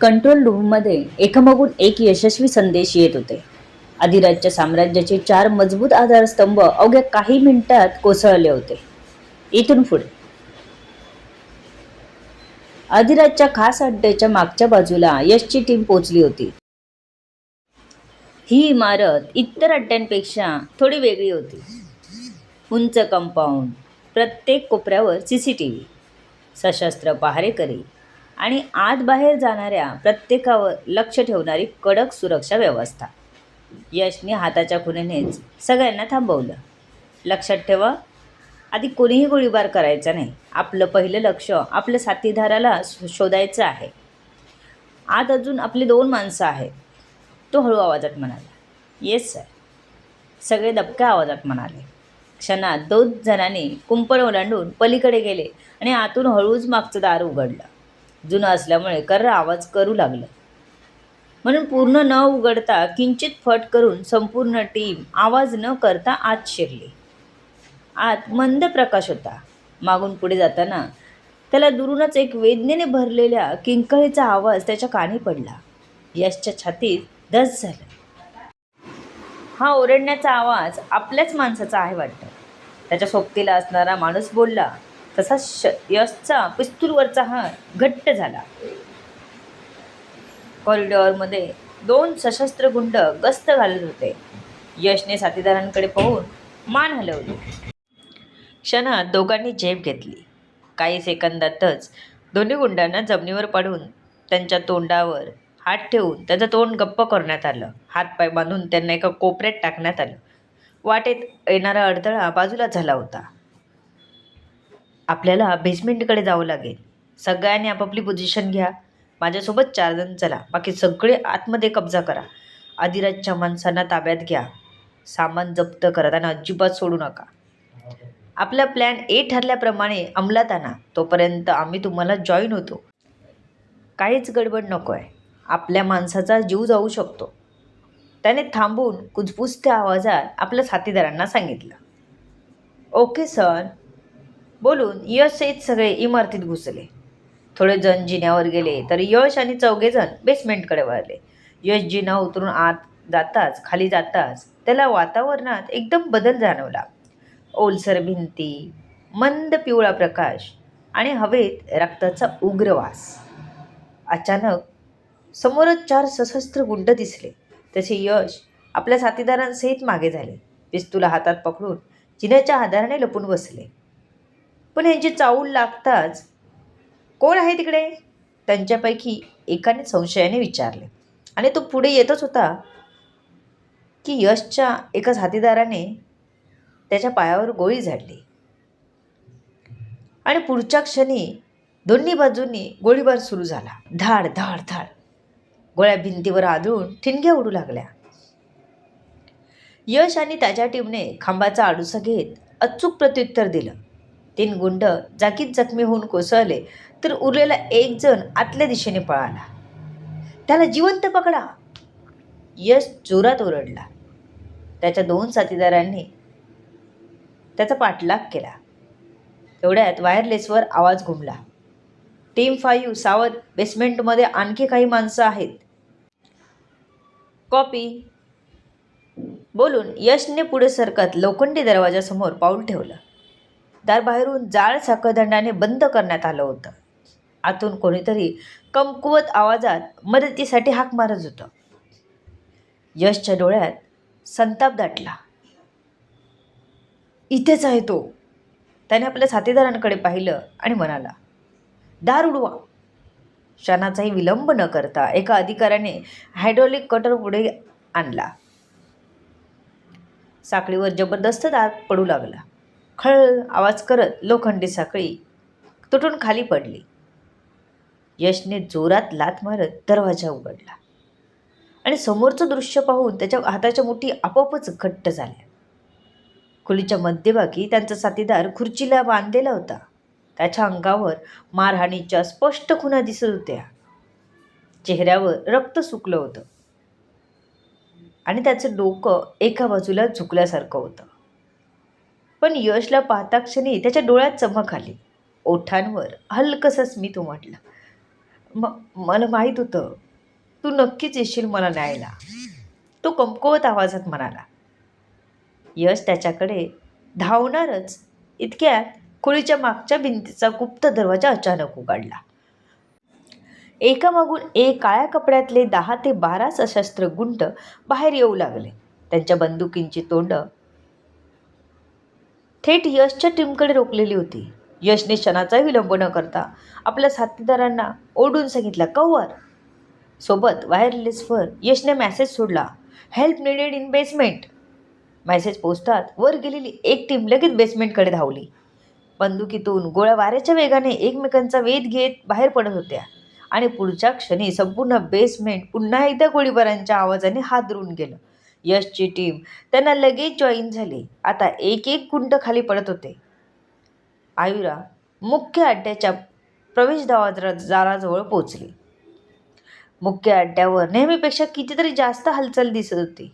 Control रूममध्ये एकामागून एक यशस्वी संदेश येत होते. अधिराजच्या साम्राज्याचे 4 मजबूत आधारस्तंभ अवघ्या काही मिनिटात कोसळले होते. इथून पुढे अधिराजच्या खास अड्ड्याच्या मागच्या बाजूला यशची टीम पोहोचली होती. ही इमारत इतर अड्ड्यांपेक्षा थोडी वेगळी होती. उंच कंपाऊंड, प्रत्येक कोपऱ्यावर सीसीटीव्ही, सशस्त्र पहारेकरी आणि आत बाहेर जाणाऱ्या प्रत्येकावर लक्ष ठेवणारी कडक सुरक्षा व्यवस्था. यशने हाताच्या खुणेनेच सगळ्यांना थांबवलं. लक्षात ठेवा, आधी कोणीही गोळीबार करायचा नाही. आपलं पहिलं लक्ष आपल्या साथीदाराला शोधायचं आहे. आत अजून आपली 2 माणसं आहेत, तो हळू आवाजात म्हणाला. येस सर, सगळे दबक्या आवाजात म्हणाले. क्षणात 2 जणांनी कुंपण ओलांडून पलीकडे गेले आणि आतून हळूच मागचं दार उघडलं. जुनं असल्यामुळे कर्र आवाज करू लागलं, म्हणून पूर्ण न उघडता किंचित फट करून संपूर्ण टीम आवाज न करता आत शिरली. आत मंद प्रकाश होता. मागून पुढे जाताना त्याला दुरूनच एक वेदनेने भरलेल्या किंकाळीचा आवाज त्याच्या कानी पडला. यशच्या छातीत धस झालं. हा ओरडण्याचा आवाज आपल्याच माणसाचा आहे वाटतं. त्याच्या सोबतीला असणारा माणूस बोलला तसा यशचा पिस्तूलवरचा हात घट्ट झाला. कॉरिडॉरमध्ये 2 सशस्त्र गुंड गस्त घालत होते. यशने साथीदारांकडे पाहून मान हलवली. क्षणात दोघांनी झेप घेतली. काही सेकंदातच दोन्ही गुंडांना जमिनीवर पाडून त्यांच्या तोंडावर हात ठेवून त्यांचं तोंड गप्प करण्यात आलं. हातपाय बांधून त्यांना एका कोपऱ्यात टाकण्यात आलं. वाटेत येणारा अडथळा बाजूला झाला होता. आपल्याला बेसमेंटकडे जावं लागेल. सगळ्यांनी आपापली पोझिशन घ्या. माझ्यासोबत 4 जण चला. बाकी सगळे आतमध्ये कब्जा करा. अधिराजच्या माणसांना ताब्यात घ्या. सामान जप्त करा. त्यांना अजिबात सोडू नका. आपला प्लॅन ए ठरल्याप्रमाणे अंमलात आणा. तोपर्यंत आम्ही तुम्हाला जॉईन होतो. काहीच गडबड नको आहे. आपल्या माणसाचा जीव जाऊ शकतो. त्याने थांबून कुजबुजत्या आवाजात आपल्या साथीदारांना सांगितलं. ओके सर, बोलून यश सहित सगळे इमारतीत घुसले. थोडे जण जिन्यावर गेले तर यश आणि 4घे जण बेसमेंटकडे वळले. यश जिना उतरून आत जाताच खाली जाताच त्याला वातावरणात एकदम बदल जाणवला. ओलसर भिंती, मंद पिवळा प्रकाश आणि हवेत रक्ताचा उग्र वास. अचानक समोरच 4 सशस्त्र गुंड दिसले. तसे यश आपल्या साथीदारांसहित मागे झाले. पिस्तूल हातात पकडून जिन्याच्या आधाराने लपून बसले. पण यांची चाऊल लागताच, कोण आहे तिकडे? त्यांच्यापैकी एकाने संशयाने विचारले. आणि तो पुढे येतच होता की यशच्या एका साथीदाराने त्याच्या पायावर गोळी झाडली. आणि पुढच्या क्षणी दोन्ही बाजूंनी गोळीबार सुरू झाला. धाड धाड धाड. गोळ्या भिंतीवर आदळून ठिणग्या उडू लागल्या. यश आणि त्याच्या टीमने खांबाचा आडुसा घेत अचूक प्रत्युत्तर दिलं. 3 गुंड जागीच जखमी होऊन कोसळले तर उरलेला 1 जण आतल्या दिशेने पळाला. त्याला जिवंत पकडा, यश जोरात ओरडला. त्याच्या 2 साथीदारांनी त्याचा पाठलाग केला. तेवढ्यात वायरलेसवर आवाज घुमला. टीम 5 सावध, बेसमेंटमध्ये आणखी काही माणसं आहेत. कॉपी, बोलून यशने पुढे सरकत लोखंडी दरवाजासमोर पाऊल ठेवलं. दार बाहेरून जाड साखळदंडाने बंद करण्यात आलं होतं. आतून कोणीतरी कमकुवत आवाजात मदतीसाठी हाक मारत होतं. यशच्या डोळ्यात संताप दाटला. इथेच आहे तो. त्याने आपल्या साथीदारांकडे पाहिलं आणि म्हणाला, दार उडवा. क्षणाचाही विलंब न करता एका अधिकाऱ्याने हायड्रॉलिक कटर पुढे आणला. साखळीवर जबरदस्त दार पडू लागला. खळ आवाज करत लोखंडी साखळी तुटून खाली पडली. यशने जोरात लाथ मारत दरवाजा उघडला आणि समोरचं दृश्य पाहून त्याच्या हाताच्या मुठी आपोआपच घट्ट झाल्या. खोलीच्या मध्यभागी त्यांचा साथीदार खुर्चीला बांधलेला होता. त्याच्या अंगावर मारहाणीच्या स्पष्ट खुणा दिसत होत्या. चेहऱ्यावर रक्त सुकलं होतं आणि त्याचं डोकं एका बाजूला झुकल्यासारखं होतं. पण यशला पाहता क्षणी त्याच्या डोळ्यात चमक आली. ओठांवर हलकंसं स्मित उमटलं. मला माहीत होतं तू नक्कीच येशील मला न्यायला, तो कमकुवत आवाजात म्हणाला. यश त्याच्याकडे धावणारच इतक्यात खोलीच्या मागच्या भिंतीचा गुप्त दरवाजा अचानक उघडला. एकामागून एक काळ्या कपड्यातले 10 ते 12 सशस्त्र गुंड बाहेर येऊ लागले. त्यांच्या बंदुकींची तोंड थेट यशच्या टीमकडे रोखलेली होती. यशने क्षणाचाही विलंब न करता आपल्या साथीदारांना ओरडून सांगितलं, कव्हर. सोबत वायरलेसवर यशने मेसेज सोडला, help needed in basement. Message पोचताच वर गेलेली एक टीम लगेच बेसमेंटकडे धावली. बंदुकीतून गोळ्या वाऱ्याच्या वेगाने एकमेकांचा वेध घेत बाहेर पडत होत्या आणि पुढच्या क्षणी संपूर्ण बेसमेंट पुन्हा एकदा गोळीबारांच्या आवाजाने हादरून गेलं. यशची टीम त्यांना लगेच जॉईन झाली. आता एक एक गुंड खाली पडत होते. आयुरा मुख्य अड्ड्याच्या प्रवेशद्वाराजवळ पोचली. मुख्य अड्ड्यावर नेहमीपेक्षा कितीतरी जास्त हालचाल दिसत होती.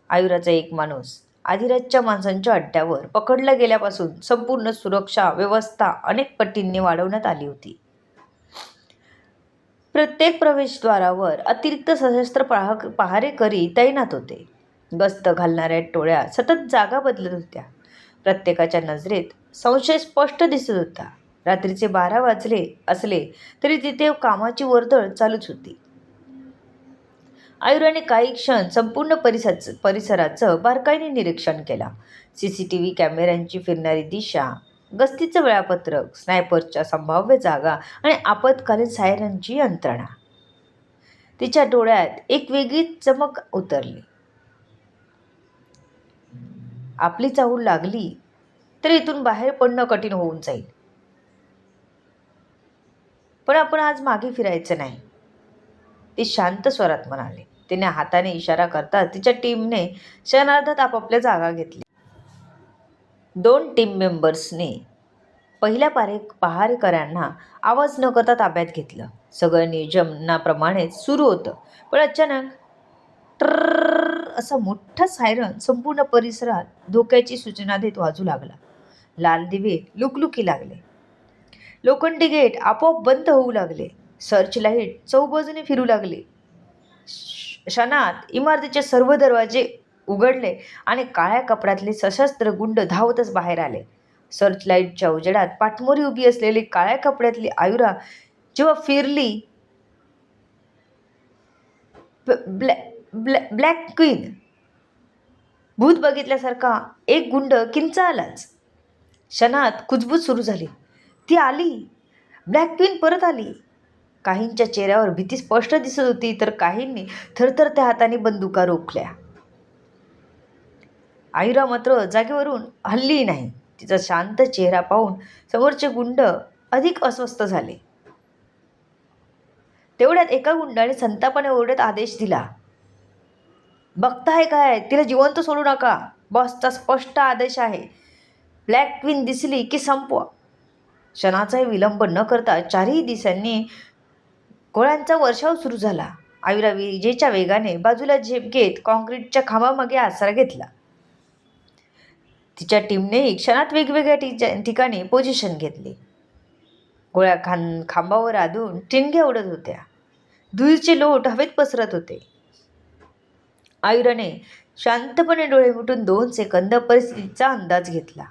आयुराचा एक माणूस आधिराजच्या माणसांच्या अड्ड्यावर पकडला गेल्यापासून संपूर्ण सुरक्षा व्यवस्था अनेक पटींनी वाढवण्यात आली होती. प्रत्येक प्रवेशद्वारावर अतिरिक्त सशस्त्र पहारेकरी तैनात होते. गस्त घालणाऱ्या टोळ्या सतत जागा बदलत होत्या. प्रत्येकाच्या नजरेत संशय स्पष्ट दिसत होता. रात्रीचे 12 वाजले असले तरी तिथे कामाची वर्दळ चालूच होती. आयुराने काही क्षण संपूर्ण परिसराचं बारकाईने निरीक्षण केला. CCTV कॅमेऱ्यांची फिरणारी दिशा, गस्तीचं वेळापत्रक, स्नायपरच्या संभाव्य जागा आणि आपत्कालीन सायरनची यंत्रणा. तिच्या डोळ्यात एक वेगळीच चमक उतरली. आपली चाहूल लागली तर इथून बाहेर पडणं कठीण होऊन जाईल. पण आपण आज मागे फिरायचं नाही, ती शांत स्वरात म्हणाले. तिने हाताने इशारा करताच तिच्या टीमने क्षणार्धात आपापल्या जागा घेतली. 2 टीम मेंबर्सने पहिल्या पहारेकऱ्यांना आवाज न करता ताब्यात घेतलं. सगळं नियोजनाप्रमाणे सुरू होतं. पण अचानक ट्रर असा मोठा सायरन संपूर्ण परिसरात धोक्याची सूचना देत वाजू लागला. लाल दिवे लुकलुकी लागले. लोखंडी गेट आपोआप बंद होऊ लागले. सर्च लाईट चौबाजूने फिरू लागली. क्षणात इमारतीचे सर्व दरवाजे उघडले आणि काळ्या कपड्यातले सशस्त्र गुंड धावतच बाहेर आले. सर्च लाईटच्या उजेडात पाठमोरी उभी असलेली काळ्या कपड्यातली आयुरा जेव्हा फिरली, ब्लॅक क्वीन भूत बघितल्यासारखा एक गुंड किंचाळलाच. क्षणात कुजबूज सुरू झाली. ती आली, ब्लॅक क्वीन परत आली. काहींच्या चेहऱ्यावर भीती स्पष्ट दिसत होती तर काहींनी थरथरत्या हाताने बंदुका रोखल्या. आयुरा मात्र जागेवरून हलली नाही. तिचा शांत चेहरा पाहून समोरचे गुंड अधिक अस्वस्थ झाले. तेवढ्यात एका गुंडाने संतापाने ओरडत आदेश दिला, बघताय काय, तिला जिवंत सोडू नका. बॉसचा स्पष्ट आदेश आहे. ब्लॅक क्वीन दिसली की संपवा. क्षणाचाही विलंब न करता चारही दिशांनी गोळ्यांचा वर्षाव सुरू झाला. आयुरा विजेच्या वेगाने बाजूला झेप घेत कॉन्क्रीटच्या खांबामागे आसरा घेतला. तिच्या टीमनेही क्षणात वेगवेगळ्या ठिकाणी पोझिशन घेतली. गोळ्या खांबावर आदून ठिणग्या उडत होत्या. धुळीचे लोट हवेत पसरत होते. आयुराने शांतपणे डोळे मिटून 2 सेकंद परिस्थितीचा अंदाज घेतला.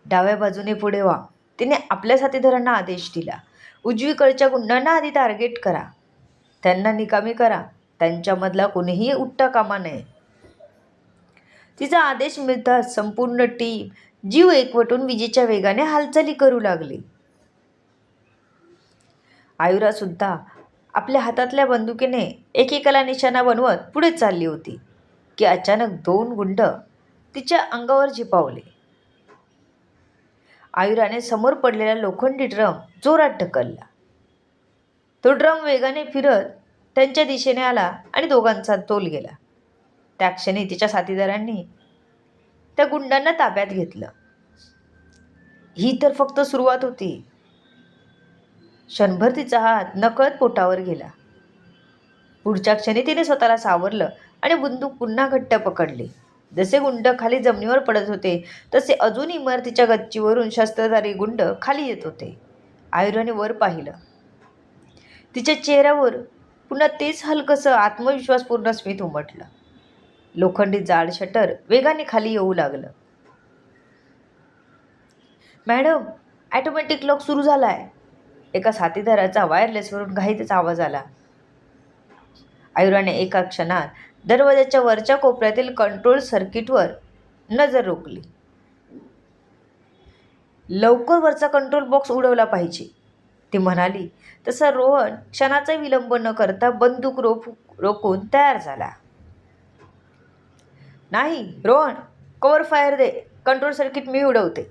डाव्या बाजूने पुढे व्हा. तिने आपल्या साथीदारांना आदेश दिला. उजवीकडच्या गुंडांना आधी टार्गेट करा. त्यांना निकामी करा. त्यांच्यामधला कोणीही उठता कामा नये. तिचा आदेश मिळताच संपूर्ण टीम जीव एकवटून विजेच्या वेगाने हालचाली करू लागली. आयुरा सुद्धा आपल्या हातातल्या बंदुकीने एकेकाला निशाणा बनवत पुढे चालली होती की अचानक 2 गुंड तिच्या अंगावर झेपावले. आयुराने समोर पडलेला लोखंडी ड्रम जोरात ढकलला. तो ड्रम वेगाने फिरत त्यांच्या दिशेने आला आणि दोघांचा तोल गेला. त्या क्षणी तिच्या साथीदारांनी त्या गुंडांना ताब्यात घेतलं. ही तर फक्त सुरुवात होती. क्षणभर तिचा हात नकळत पोटावर गेला. पुढच्या क्षणी तिने स्वतःला सावरलं आणि बंदूक पुन्हा घट्ट पकडली. जसे गुंड खाली जमिनीवर पडत होते तसे अजून इमारतीच्या गच्चीवरून शस्त्रधारी गुंड खाली येत होते. आयुराने वर पाहिलं. तिच्या चेहऱ्यावर पुन्हा तेच हलकंसं आत्मविश्वासपूर्ण स्मित उमटलं. लोखंडी जाड शटर वेगाने खाली येऊ लागलं. मॅडम, ॲटोमॅटिक लॉक सुरू झाला आहे. एका साथीदाराचा वायरलेसवरून घाईतच आवाज आला. आयुराने एका क्षणात दरवाजाच्या वरच्या कोपऱ्यातील कंट्रोल सर्किटवर नजर रोखली. लवकर वरचा कंट्रोल बॉक्स उडवला पाहिजे, ती म्हणाली. तसा रोहन क्षणाचा विलंब न करता बंदूक रोखून तयार झाला. नाही रोहन, कव्हर फायर दे, कंट्रोल सर्किट मी उडवते.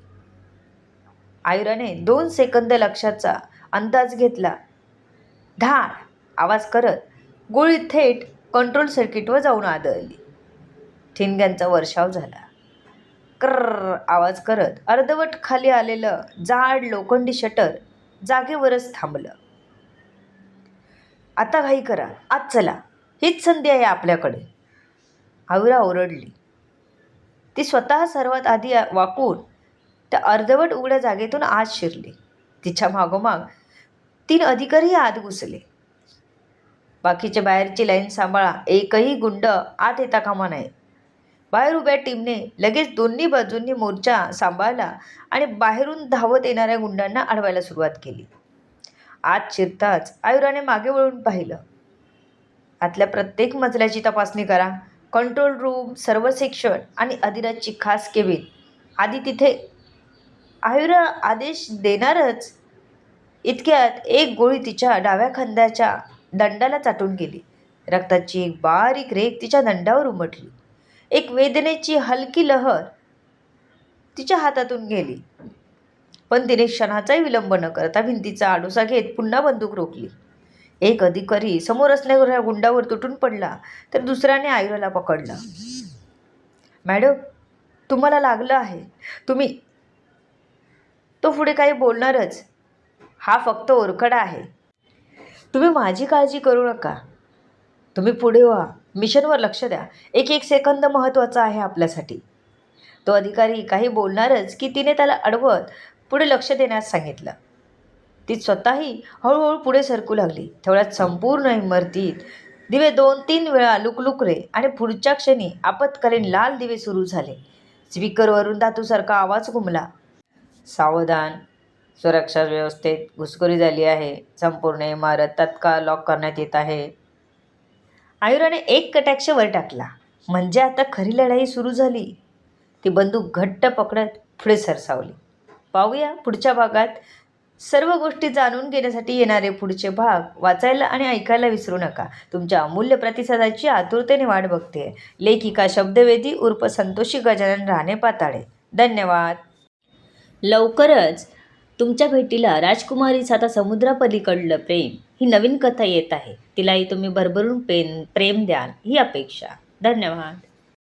आयुराने 2 सेकंद लक्षाचा अंदाज घेतला. धाड आवाज करत गोळी थेट कंट्रोल सर्किटवर जाऊन आदळली. ठिणग्यांचा वर्षाव झाला. कर्र आवाज करत अर्धवट खाली आलेलं जाड लोखंडी शटर जागेवरच थांबलं. आता घाई करा, आज चला, हीच संधी आहे आपल्याकडे, आयुरा ओरडली. ती स्वतः सर्वात आधी वाकून त्या अर्धवट उघड्या जागेतून आत शिरली. तिच्या मागोमाग 3 अधिकारी आत घुसले. बाकीचे बाहेरची लाईन सांभाळा, एकही गुंड आत येता कामा नये. बाहेर उभ्या टीमने लगेच दोन्ही बाजूंनी मोर्चा सांभाळला आणि बाहेरून धावत येणाऱ्या गुंडांना अडवायला सुरुवात केली. आत शिरताच आयुराने मागे वळून पाहिलं. आतल्या प्रत्येक मजल्याची तपासणी करा. कंट्रोल रूम, सर्व सेक्शन आणि अधिराजची खास केबिन. आधी तिथे. आयुरा आदेश देणारच इतक्यात एक गोळी तिच्या डाव्या खांद्याच्या दंडाला चाटून गेली. रक्ताची एक बारीक रेघ तिच्या दंडावर उमटली. एक वेदनेची हलकी लहर तिच्या हातातून गेली, पण तिने क्षणाचाही विलंब न करता भिंतीचा आडोसा घेत पुन्हा बंदूक रोखली. एक अधिकारी समोर असणाऱ्या गुंडावर तुटून पडला, तर दुसऱ्याने आयुराला पकडलं. मॅडम, तुम्हाला लागलं आहे. तो पुढे काही बोलणारच. हा फक्त ओरखडा आहे. तुम्ही माझी काळजी करू नका. तुम्ही पुढे व्हा, मिशनवर लक्ष द्या. एक सेकंद महत्त्वाचा आहे आपल्यासाठी. तो अधिकारी काही बोलणारच की तिने त्याला अडवत पुढे लक्ष देण्यास सांगितलं. ती स्वतःही हळूहळू पुढे सरकू लागली. तेवढ्यात संपूर्ण इमारतीत दिवे 2-3 वेळा लुकलुकले आणि पुढच्या क्षणी आपत्कालीन लाल दिवे सुरू झाले. स्पीकरवरून धातूसारखा आवाज घुमला. सावधान, सुरक्षा व्यवस्थेत घुसखोरी झाली आहे. संपूर्ण इमारत तत्काळ लॉक करण्यात येत आहे. आयुराने एक कटाक्ष वर टाकला. म्हणजे आता खरी लढाई सुरू झाली. ती बंदूक घट्ट पकडत पुढे सरसावली. पाहूया पुढच्या भागात. सर्व गोष्टी जाणून घेण्यासाठी येणारे पुढचे भाग वाचायला आणि ऐकायला विसरू नका. तुमच्या अमूल्य प्रतिसादाची आतुरतेने वाट बघते. लेखिका शब्दवेदी उर्फ संतोषी गजानन राणे पाताळे. धन्यवाद. लवकरच तुमच्या भेटीला राजकुमारीचं आता समुद्रापलीकडलं प्रेम ही नवीन कथा येत आहे. तिलाही तुम्ही भरभरून प्रेम द्याल ही अपेक्षा. धन्यवाद.